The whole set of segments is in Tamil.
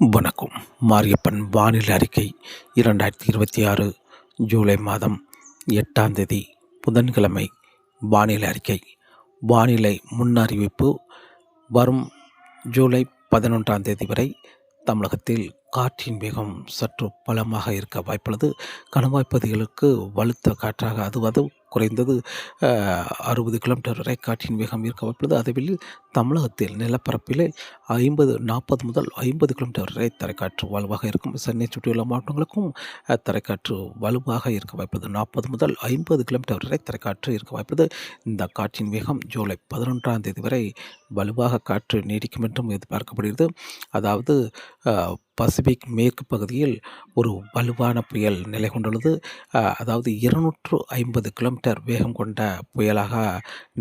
வணக்கம். மாரியப்பன் வானிலை அறிக்கை 2026 ஜூலை மாதம் 8ஆம் தேதி புதன்கிழமை. வானிலை அறிக்கை. வானிலை முன்னறிவிப்பு. வரும் ஜூலை 11ஆம் தேதி வரை தமிழகத்தில் காற்றின் வேகம் சற்று பலமாக இருக்க வாய்ப்புள்ளது. கணவாய் பகுதிகளுக்கு வலுத்த காற்றாக அது குறைந்தது 60 கிலோமீட்டர் வரை காற்றின் வேகம் இருக்க வாய்ப்புள்ளது. அதேவேளை தமிழகத்தில் நிலப்பரப்பிலே 40 முதல் 50 கிலோமீட்டர் வரை தரைக்காற்று வலுவாக இருக்கும். சென்னை சுற்றியுள்ள மாவட்டங்களுக்கும் தரைக்காற்று வலுவாக இருக்க வாய்ப்புள்ளது. 40 முதல் 50 கிலோமீட்டர் வரை தரைக்காற்று இருக்க வாய்ப்புள்ளது. இந்த காற்றின் வேகம் ஜூலை 11ஆம் தேதி வரை வலுவாக காற்று நீடிக்கும் என்றும் எதிர்பார்க்கப்படுகிறது. அதாவது பசிபிக் மேற்கு பகுதியில் ஒரு வலுவான புயல் நிலை கொண்டுள்ளது. அதாவது 250 கிலோமீட்டர் வேகம் கொண்ட புயலாக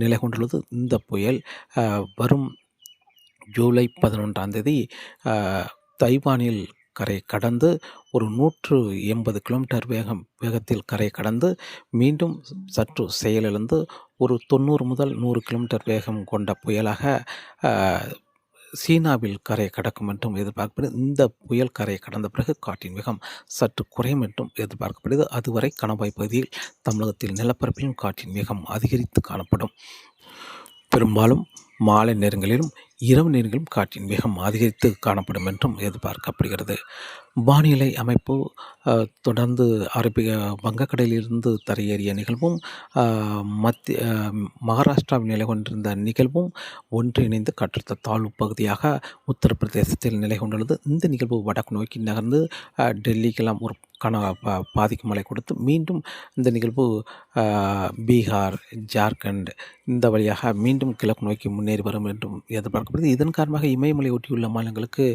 நிலை கொண்டுள்ளது. இந்த புயல் வரும் ஜூலை 11ஆம் தேதி தைவானில் கரை கடந்து ஒரு 180 கிலோமீட்டர் வேகத்தில் கரை கடந்து மீண்டும் சற்று செயலிழந்து ஒரு 90 முதல் 100 கிலோமீட்டர் வேகம் கொண்ட புயலாக சீனாவில் கரை கடக்கும் என்றும் எதிர்பார்க்கப்படுது. இந்த புயல் கரை கடந்த பிறகு காற்றின் வேகம் சற்று குறையும் என்றும் எதிர்பார்க்கப்படுது. அதுவரை கணவாய் பகுதியில் தமிழகத்தில் நிலப்பரப்பிலும் காற்றின் வேகம் அதிகரித்து காணப்படும். பெரும்பாலும் மாலை நேரங்களிலும் இரவு நேரங்களிலும் காற்றின் வேகம் அதிகரித்து காணப்படும் என்றும் எதிர்பார்க்கப்படுகிறது. வானிலை அமைப்பு தொடர்ந்து வங்கக்கடலிலிருந்து தரையேறிய நிகழ்வும் மகாராஷ்டிராவில் நிலை கொண்டிருந்த நிகழ்வும் ஒன்றிணைந்து காற்றழுத்த தாழ்வு பகுதியாக உத்தரப்பிரதேசத்தில் நிலை கொண்டுள்ளது. இந்த நிகழ்வு வடக்கு நோக்கி நகர்ந்து டெல்லிக்கெல்லாம் ஒரு பாதிக்கும் மழை கொடுத்து மீண்டும் இந்த நிகழ்வு பீகார், ஜார்க்கண்ட் இந்த வழியாக மீண்டும் கிழக்கு நோக்கி முன்னேறி வரும் என்றும் எதிர்பார்க்கப்படுது. இதன் காரணமாக இமயமலை ஒட்டியுள்ள மாநிலங்களுக்கு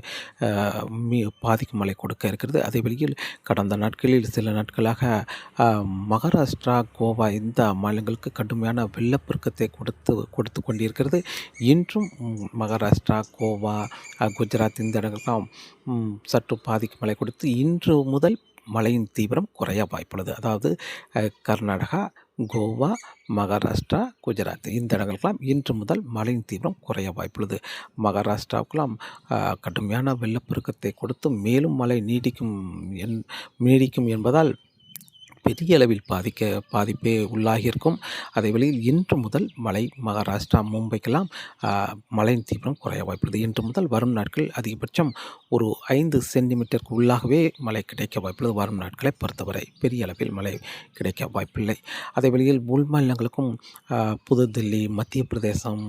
பாதிக்கும் மழை கொடுக்க இருக்கிறது. அதே வழியில் கடந்த நாட்களில் சில நாட்களாக மகாராஷ்டிரா, கோவா இந்த மாநிலங்களுக்கு கடுமையான வெள்ளப்பெருக்கத்தை கொடுத்து கொண்டிருக்கிறது. இன்றும் மகாராஷ்டிரா, கோவா, குஜராத் இந்த இடங்கள்லாம் சற்று பாதிக்கும் மழை கொடுத்து இன்று முதல் மழையின் தீவிரம் குறைய வாய்ப்புள்ளது. அதாவது கர்நாடகா, கோவா, மகாராஷ்டிரா, குஜராத் இந்த இடங்களுக்கெல்லாம் இன்று முதல் மழையின் தீவிரம் குறைய வாய்ப்புள்ளது. மகாராஷ்டிராவுக்கெல்லாம் கடுமையான வெள்ளப்பெருக்கத்தை கொடுத்து மேலும் மழை நீடிக்கும் என்பதால் பெரிய அளவில் பாதிப்பே உள்ளாகியிருக்கும். அதே வேளையில் இன்று முதல் மழை மகாராஷ்டிரா, மும்பைக்கெல்லாம் மழையின் தீவிரம் குறைய வாய்ப்புள்ளது. இன்று முதல் வரும் நாட்கள் அதிகபட்சம் ஒரு 5 சென்டிமீட்டருக்கு உள்ளாகவே மழை கிடைக்க வாய்ப்புள்ளது. வரும் நாட்களை பொறுத்தவரை பெரிய அளவில் மழை கிடைக்க வாய்ப்பில்லை. அதே வேளையில் உள் மாநிலங்களுக்கும் புதுதில்லி, மத்திய பிரதேசம்,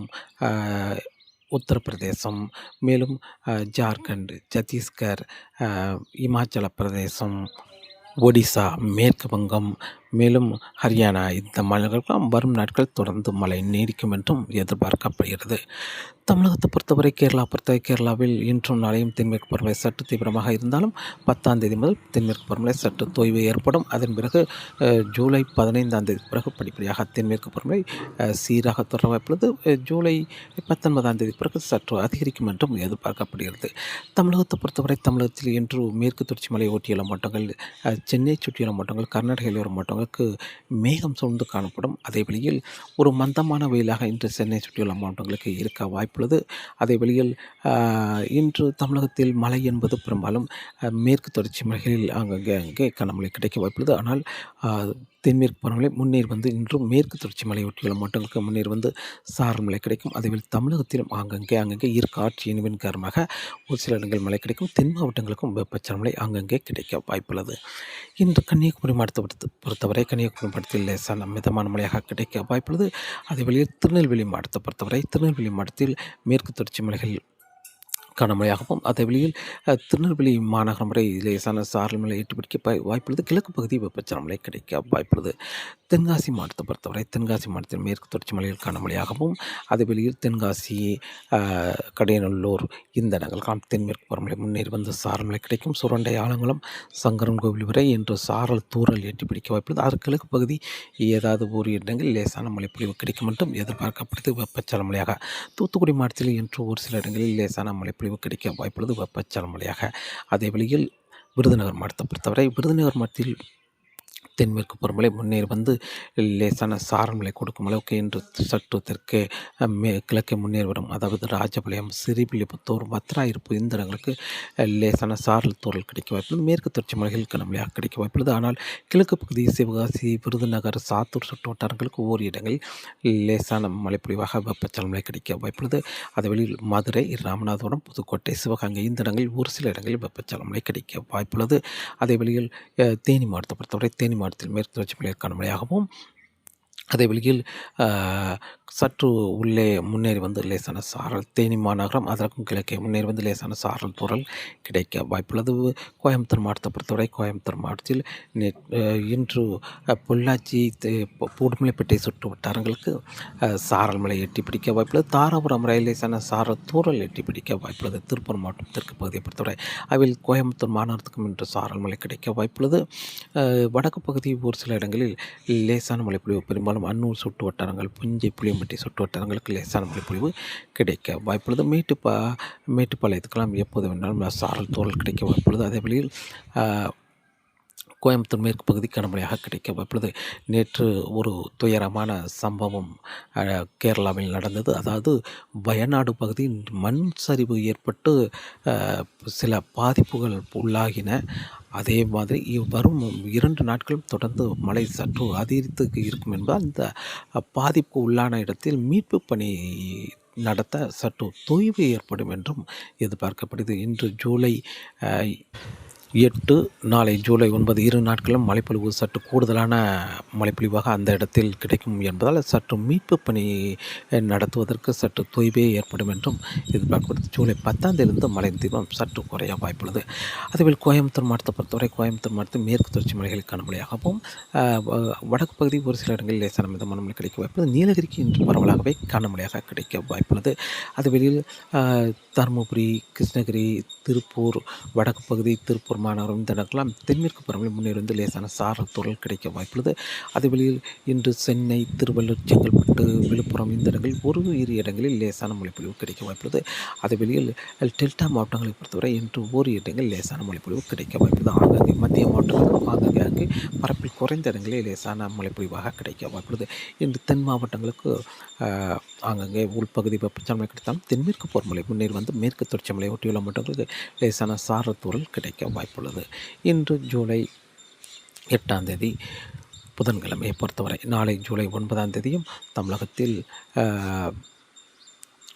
உத்தரப்பிரதேசம், மேலும் ஜார்க்கண்ட், சத்தீஸ்கர், இமாச்சல பிரதேசம், ஒடிசா, மேற்கு வங்கம், மேலும் ஹரியானா இந்த மாநிலங்களுக்கெல்லாம் வரும் நாட்கள் தொடர்ந்து மழை நீடிக்கும் என்றும் எதிர்பார்க்கப்படுகிறது. தமிழகத்தை பொறுத்தவரை கேரளாவில் இன்றும் நாளையும் தென்மேற்கு பருவமழை சற்று தீவிரமாக இருந்தாலும் 10ஆம் தேதி முதல் தென்மேற்கு பருவமழை சற்று தொய்வு ஏற்படும். அதன் பிறகு ஜூலை 15ஆம் தேதி பிறகு படிப்படியாக தென்மேற்கு பருவமழை சீராக தொடர வாய்ப்புள்ளது. ஜூலை 19ஆம் தேதி பிறகு சற்று அதிகரிக்கும் என்றும் எதிர்பார்க்கப்படுகிறது. தமிழகத்தை பொறுத்தவரை தமிழகத்தில் இன்று மேற்கு தொடர்ச்சி மலை ஒட்டியுள்ள மாவட்டங்கள், சென்னை சுற்றியுள்ள மாவட்டங்கள், கர்நாடக எல்லையோர மாவட்டங்களுக்கு மேகம் சூழ்ந்து காணப்படும். அதே வழியில் ஒரு மந்தமான வெயிலாக இன்று சென்னை சுற்றியுள்ள மாவட்டங்களுக்கு இருக்க வாய்ப்புள்ளது. அதே வழியில் இன்று தமிழகத்தில் மழை என்பது பெரும்பாலும் மேற்கு தொடர்ச்சி மலைகளில் அங்கே கனமழை கிடைக்க வாய்ப்புள்ளது. ஆனால் தென்மேற்கு பருவமழை முன்னேறி வந்து இன்றும் மேற்கு தொடர்ச்சி மலை ஒட்டியுள்ள மாவட்டங்களுக்கு முன்னேறி வந்து சாரல் மழை கிடைக்கும். அதேவேளை தமிழகத்திலும் அங்கங்கே காற்று இணைவின் காரணமாக ஒரு சில இடங்கள் மழை கிடைக்கும். தென் மாவட்டங்களுக்கும் வெப்பச்சலன மழை அங்கங்கே கிடைக்க வாய்ப்புள்ளது. இன்று கன்னியாகுமரி மாவட்டத்தை பொறுத்தவரை கன்னியாகுமரி மாவட்டத்தில் லேசான மிதமான மழையாக கிடைக்க வாய்ப்புள்ளது. அதேவேளையில் திருநெல்வேலி மாவட்டத்தை பொறுத்தவரை திருநெல்வேலி மாவட்டத்தில் மேற்கு தொடர்ச்சி மலைகள் கனமழையாகவும், அதே வழியில் திருநெல்வேலி மாநகரம் வரை லேசான சாரல் மழை எட்டிப்பிடிக்க வாய்ப்புள்ளது. கிழக்கு பகுதி வெப்பச்சலன மழை கிடைக்க வாய்ப்புள்ளது. தென்காசி மாவட்டத்தை பொறுத்தவரை தென்காசி மாவட்டத்தில் மேற்கு தொடர்ச்சி மலையில் கனமழையாகவும், அதே வழியில் தென்காசி, கடையநல்லூர் இந்த இடங்களுக்கெல்லாம் தென்மேற்கு பருவமழை முன்னேறி வந்து சாரல் மழை கிடைக்கும். சுரண்டை, ஆலங்குளம், சங்கரன் கோவில் வரை இன்று சாரல் தூறல் எட்டிப்பிடிக்க வாய்ப்புள்ளது. அதற்கு கிழக்கு பகுதி ஏதாவது ஒரு இடங்களில் லேசான மழை பொழிவு கிடைக்கும் என்றும் எதிர்பார்க்கப்படுது. வெப்பச்சலன மழையாக தூத்துக்குடி மாவட்டத்தில் இன்று ஒரு சில இடங்களில் லேசான மழை கிடைக்க வாய்ப்புள்ளது வெப்பச்சலன மழையாக. அதே வழியில் விருதுநகர் மாவட்டத்தை பொறுத்தவரை விருதுநகர் மாவட்டத்தில் தென்மேற்கு பருவமழை முன்னேறி வந்து லேசான சாரல் மழை கொடுக்கும் அளவுக்கு இன்று சற்று தெற்கே கிழக்கே முன்னேறி வரும். அதாவது ராஜபாளையம், சிறுவில்லிபுத்தூர், வத்திராயிருப்பு இந்த இடங்களுக்கு லேசான சாரல் தூறல் கிடைக்க வாய்ப்புள்ளது. மேற்கு தொடர்ச்சி மலைகள் கனமழையாக கிடைக்க வாய்ப்புள்ளது. ஆனால் கிழக்கு பகுதி சிவகாசி, விருதுநகர், சாத்தூர் சுற்று வட்டாரங்களுக்கு ஓரிரு இடங்களில் லேசான மழைப்பொழிவாக வெப்பச்சலன மழை கிடைக்க வாய்ப்புள்ளது. அதை வெளியில் மதுரை, ராமநாதபுரம், புதுக்கோட்டை, சிவகங்கை இந்த இடங்களில் ஒரு சில இடங்களில் வெப்பச்சலன மழை கிடைக்க வாய்ப்புள்ளது. அதே வெளியில் தேனி மாவட்டத்தை பொறுத்தவரை தேனி மாவட்டத்தில் மேற்கு தொடர்ச்சி மலைக்கான மழையாகவும், அதே வெளியில் சற்று உள்ளே முன்னேறி வந்து லேசான சாரல் தேனி மாநகரம் அதற்கும் கிழக்கே முன்னேறி வந்து லேசான சாரல் தூறல் கிடைக்க வாய்ப்புள்ளது. கோயம்புத்தூர் மாவட்டத்தை பொறுத்தவரை கோயம்புத்தூர் மாவட்டத்தில் இன்று பொள்ளாச்சி, உடுமலைப்பேட்டை சுற்று வட்டாரங்களுக்கு சாரல் மழை எட்டி பிடிக்க வாய்ப்புள்ளது. தாராபுரம் ரயில் லேசான சாரல் தூறல் எட்டி பிடிக்க வாய்ப்புள்ளது. திருப்பூர் மாவட்டம் தெற்கு பகுதியை பொறுத்தவரை அதில் கோயம்புத்தூர் மாநகரத்துக்கும் இன்று சாரல் மழை கிடைக்க வாய்ப்புள்ளது. வடக்கு பகுதி ஒரு சில இடங்களில் லேசான மழைப்பொழிவு, பெரும்பாலும் அன்னூர் சுற்று வட்டாரங்கள், புஞ்சை, புளியம்பட்டி சுற்று வட்டாரங்களுக்கு லேசான மழைப்பொழிவு கிடைக்க வாய்ப்புள்ளது. மேட்டுப்பாளையத்துக்கெல்லாம் எப்போது வேணாலும் சாரல் தூறல் கிடைக்க வாய்ப்புள்ளது. அதே வழியில் கோயம்புத்தூர் மேற்கு பகுதி கனமழையாக கிடைக்க வாய்ப்புள்ளது. நேற்று ஒரு துயரமான சம்பவம் கேரளாவில் நடந்தது. அதாவது வயநாடு பகுதியில் மண் சரிவு ஏற்பட்டு சில பாதிப்புகள் உள்ளாகின. அதே மாதிரி வரும் 2 நாட்களும் தொடர்ந்து மழை சற்று அதிகரித்து இருக்கும் என்பதால் இந்த பாதிப்பு உள்ளான இடத்தில் மீட்பு பணி நடத்த சற்று தொய்வு ஏற்படும் என்றும் எதிர்பார்க்கப்படுது. இன்று ஜூலை 8, நாளை ஜூலை 9 2 நாட்களும் மழைப்பொழிவு சற்று கூடுதலான மழைப்பொழிவாக அந்த இடத்தில் கிடைக்கும் என்பதால் சற்று மீட்பு பணி நடத்துவதற்கு சற்று தொய்வே ஏற்படும் என்றும் எதிர்பார்க்கப்படுது. ஜூலை 10ஆம் தேதியிலிருந்து மழை தீவிரம் சற்று குறைய வாய்ப்புள்ளது. அதேபோல் கோயம்புத்தூர் மாவட்டத்தை பொறுத்தவரை கோயம்புத்தூர் மாவட்டத்தில் மேற்கு தொடர்ச்சி மலைகளுக்கான மழையாகவும், வடக்கு பகுதி ஒரு சில இடங்களில் லேசான மிதமான மழை கிடைக்க வாய்ப்புள்ளது. நீலகிரிக்கு இன்று பரவலாகவே கனமழையாக கிடைக்க வாய்ப்புள்ளது. அது வெளியில் தருமபுரி, கிருஷ்ணகிரி, திருப்பூர், வடக்கு பகுதி திருப்பூர் மாநகரம் இந்த இடங்களாம் தென்மேற்கு பருவமழை முன்னேறி லேசான சாரல் தூறல் கிடைக்க வாய்ப்புள்ளது. அதே வெளியில் இன்று சென்னை, திருவள்ளூர், செங்கல்பட்டு, விழுப்புரம் இந்த இடங்களில் ஒரு இரு இடங்களில் லேசான மழைப்பொழிவு கிடைக்க வாய்ப்புள்ளது. அதே வெளியில் டெல்டா மாவட்டங்களை பொறுத்தவரை இன்று ஒரு இடங்களில் லேசான மழைப்பொழிவு கிடைக்க வாய்ப்புள்ளது. ஆங்காங்கே மத்திய மாவட்டங்களுக்கும் ஆங்காங்கே பரப்பில் குறைந்த இடங்களில் லேசான மழைப்பொழிவாக கிடைக்க வாய்ப்புள்ளது. இன்று தென் மாவட்டங்களுக்கு ஆங்காங்கே உள்பகுதி வெப்பச்சலன கிடைத்தாலும் தென்மேற்கு பருவமழை முன்னேறி வந்து மேற்கு தொடர்ச்சி மலை ஒட்டியுள்ள மாவட்டங்களுக்கு லேசான சாரல் தூறல் கிடைக்க வாய்ப்புள்ளது. இன்று ஜூலை 8ஆம் தேதி புதன்கிழமையை பொறுத்தவரை நாளை ஜூலை 9ஆம் தேதியும் தமிழகத்தில்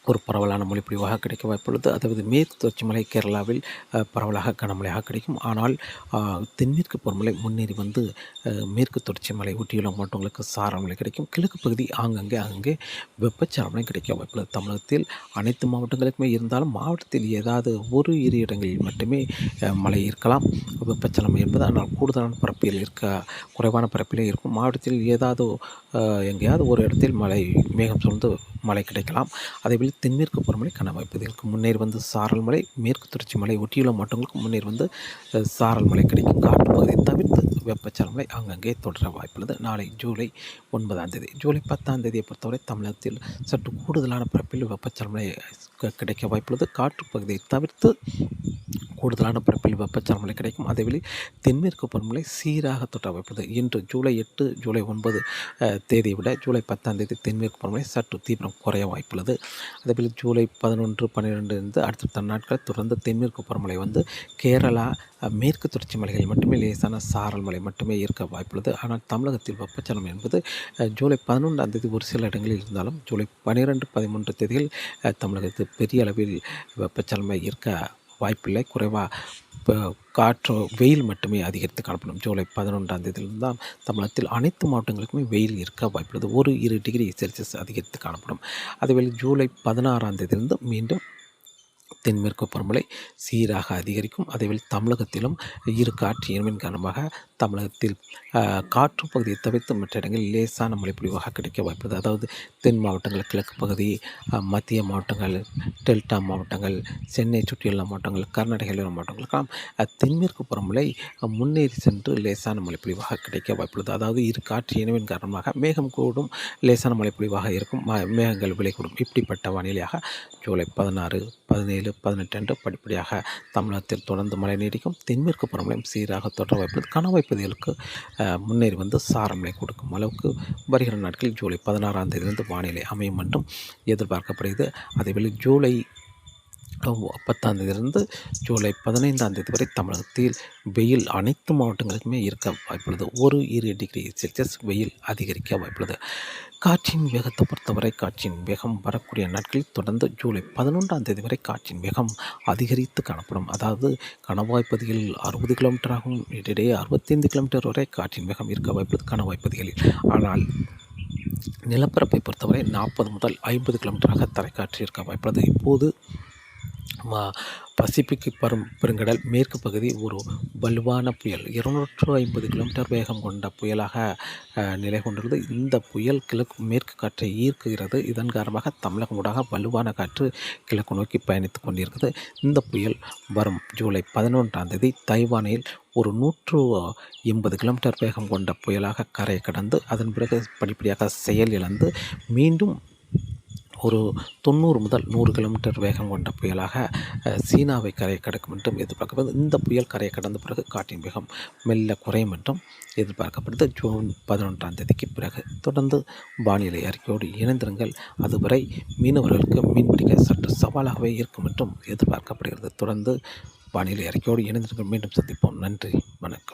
ஒரு பரவலான மழைப்பொழிவாக கிடைக்க வாய்ப்புள்ளது. அதாவது மேற்கு தொடர்ச்சி மலை கேரளாவில் பரவலாக கனமழையாக கிடைக்கும். ஆனால் தென்மேற்கு பருவமழை முன்னேறி வந்து மேற்கு தொடர்ச்சி மலை ஒட்டியுள்ள மாவட்டங்களுக்கு சாரல் மழை கிடைக்கும். கிழக்கு பகுதி ஆங்காங்கே வெப்பச்சலனம் கிடைக்க வாய்ப்புள்ளது. தமிழகத்தில் அனைத்து மாவட்டங்களுக்குமே இருந்தாலும் மாவட்டத்தில் ஏதாவது ஒரு இரு இடங்களில் மட்டுமே மழை இருக்கலாம், வெப்பச்சலனம் என்பது. ஆனால் கூடுதலான பரப்பில் குறைவான பரப்பிலே இருக்கும். மாவட்டத்தில் ஏதாவது எங்கேயாவது ஒரு இடத்தில் மேகம் சூழ்ந்து மழை கிடைக்கலாம். அதேபோல் தென்மேற்கு பருவமழை காண வாய்ப்பு. இதற்கு முன்னேறி வந்து சாரல் மழை, மேற்கு தொடர்ச்சி மலை ஒட்டியுள்ள மாவட்டங்களுக்கு முன்னேறி வந்து சாரல் மழை கிடைக்கும். காற்று பகுதியை தவிர்த்து வெப்பச்சலன மழை அங்கங்கே தொடர வாய்ப்புள்ளது. நாளை ஜூலை 9ஆம் தேதி. ஜூலை 10ஆம் தேதியை பொறுத்தவரை தமிழகத்தில் சற்று கூடுதலான பரப்பில் வெப்பச்சலன மழை கிடைக்க வாய்ப்புள்ளது. காற்று பகுதியை தவிர்த்து கூடுதலான பரப்பில் வெப்பச்சலன மழை கிடைக்கும். அதேவேளை தென்மேற்கு பருவமழை சீராக தொடர வாய்ப்புள்ளது. இன்று ஜூலை 8, ஜூலை 9 தேதியை விட ஜூலை 10ஆம் தேதி தென்மேற்கு பருவமழை சற்று தீவிரம் குறைய வாய்ப்புள்ளது. அதேபோல் ஜூலை 11, 12 இருந்து அடுத்த நாட்கள் தொடர்ந்து தென்மேற்கு பருவமழை வந்து கேரளா, மேற்கு தொடர்ச்சி மலைகளில் மட்டுமே லேசான சாரல் மழை மட்டுமே இருக்க வாய்ப்புள்ளது. ஆனால் தமிழகத்தில் வெப்பச்சலனம் என்பது ஜூலை 11ஆம் தேதி ஒரு சில இடங்களில் இருந்தாலும் ஜூலை 12, 13 தேதிகள் தமிழகத்தில் பெரிய அளவில் வெப்பச்சலனம் இருக்க வாய்ப்பில்லை. குறைவாக காற்று வெயில் மட்டுமே அதிகரித்து காணப்படும். ஜூலை 11ஆம் தேதியிலிருந்து தான் தமிழகத்தில் அனைத்து மாவட்டங்களுக்குமே வெயில் இருக்க வாய்ப்புள்ளது. 1-2 டிகிரி செல்சியஸ் அதிகரித்து காணப்படும். அதேவேளை ஜூலை 16ஆம் தேதியிலிருந்து மீண்டும் தென்மேற்கு பருவமழை சீராக அதிகரிக்கும். அதேவேளை தமிழகத்திலும் இரு காற்று இயல்பின் காரணமாக தமிழகத்தில் காற்று பகுதியை தவிர்த்து மற்ற இடங்களில் லேசான மழைப்பொழிவாக கிடைக்க வாய்ப்புள்ளது. அதாவது தென் மாவட்டங்கள், கிழக்கு பகுதி, மத்திய மாவட்டங்கள், டெல்டா மாவட்டங்கள், சென்னை சுற்றியுள்ள மாவட்டங்கள், கர்நாடகையில் உள்ள மாவட்டங்களுக்கெல்லாம் தென்மேற்கு பருவமழை முன்னேறி சென்று லேசான மழைப்பொழிவாக கிடைக்க வாய்ப்புள்ளது. அதாவது இரு காற்று இயல்பின் காரணமாக மேகம் கூடும், லேசான மழைப்பொழிவாக இருக்கும், மேகங்கள் விலை கூடும். இப்படிப்பட்ட வானிலையாக ஜூலை 16, 17 17, 18 என்று படிப்படியாக தமிழகத்தில் தொடர்ந்து மழை நீடிக்கும். தென்மேற்கு பருவமழையும் சீராக தொடர வாய்ப்புள்ளது. கணவாய் பகுதிகளுக்கு முன்னேறி வந்து சாரமழை கொடுக்கும் அளவுக்கு வருகிற நாட்களில் ஜூலை 16ஆம் தேதியிலிருந்து வானிலை அமையும் என்றும் எதிர்பார்க்கப்படுகிறது. அதேவேளை ஜூலை 10ஆம் தேதியிலிருந்து ஜூலை 15ஆம் தேதி வரை தமிழகத்தில் வெயில் அனைத்து மாவட்டங்களுக்குமே இருக்க வாய்ப்புள்ளது. 1-2 டிகிரி செல்சியஸ் வெயில் அதிகரிக்க வாய்ப்புள்ளது. காற்றின் வேகத்தை பொறுத்தவரை காற்றின் வேகம் வரக்கூடிய நாட்களில் தொடர்ந்து ஜூலை 11ஆம் தேதி வரை காற்றின் வேகம் அதிகரித்து காணப்படும். அதாவது கணவாய் பகுதிகளில் 60 கிலோமீட்டராகவும் இடையிடையே 65 கிலோமீட்டர் வரை காற்றின் வேகம் இருக்க வாய்ப்புள்ளது கணவாய் பகுதிகளில். ஆனால் நிலப்பரப்பை பொறுத்தவரை 40 முதல் 50 கிலோமீட்டராக தரைக்காற்று இருக்க வாய்ப்புள்ளது. இப்போது பசிபிக் பெருங்கடல் மேற்கு பகுதி ஒரு வலுவான புயல் 250 கிலோமீட்டர் வேகம் கொண்ட புயலாக நிலை கொண்டுள்ளது. இந்த புயல் மேற்கு காற்றை ஈர்க்குகிறது. இதன் காரணமாக தமிழகம் ஊடாக வலுவான காற்று கிழக்கு நோக்கி பயணித்து கொண்டிருக்கிறது. இந்த புயல் வரும் ஜூலை 11ஆம் தேதி தைவானில் ஒரு 180 கிலோமீட்டர் வேகம் கொண்ட புயலாக கரை கடந்து அதன் பிறகு படிப்படியாக செயல் இழந்து மீண்டும் ஒரு 90 முதல் 100 கிலோமீட்டர் வேகம் கொண்ட புயலாக சீனாவை கரை கடக்கும் என்றும் எதிர்பார்க்கப்படுது. இந்த புயல் கரையை கடந்த பிறகு காற்றின் வேகம் மெல்ல குறையும் என்றும் எதிர்பார்க்கப்படுது. ஜூன் 11ஆம் தேதிக்கு பிறகு தொடர்ந்து வானிலை அறிக்கையோடு இணைந்திருங்கள். அதுவரை மீனவர்களுக்கு மீன்பிடிக்க சற்று சவாலாகவே இருக்கும் என்றும் எதிர்பார்க்கப்படுகிறது. தொடர்ந்து வானிலை அறிக்கையோடு இணைந்திருங்கள். மீண்டும் சந்திப்போம். நன்றி, வணக்கம்.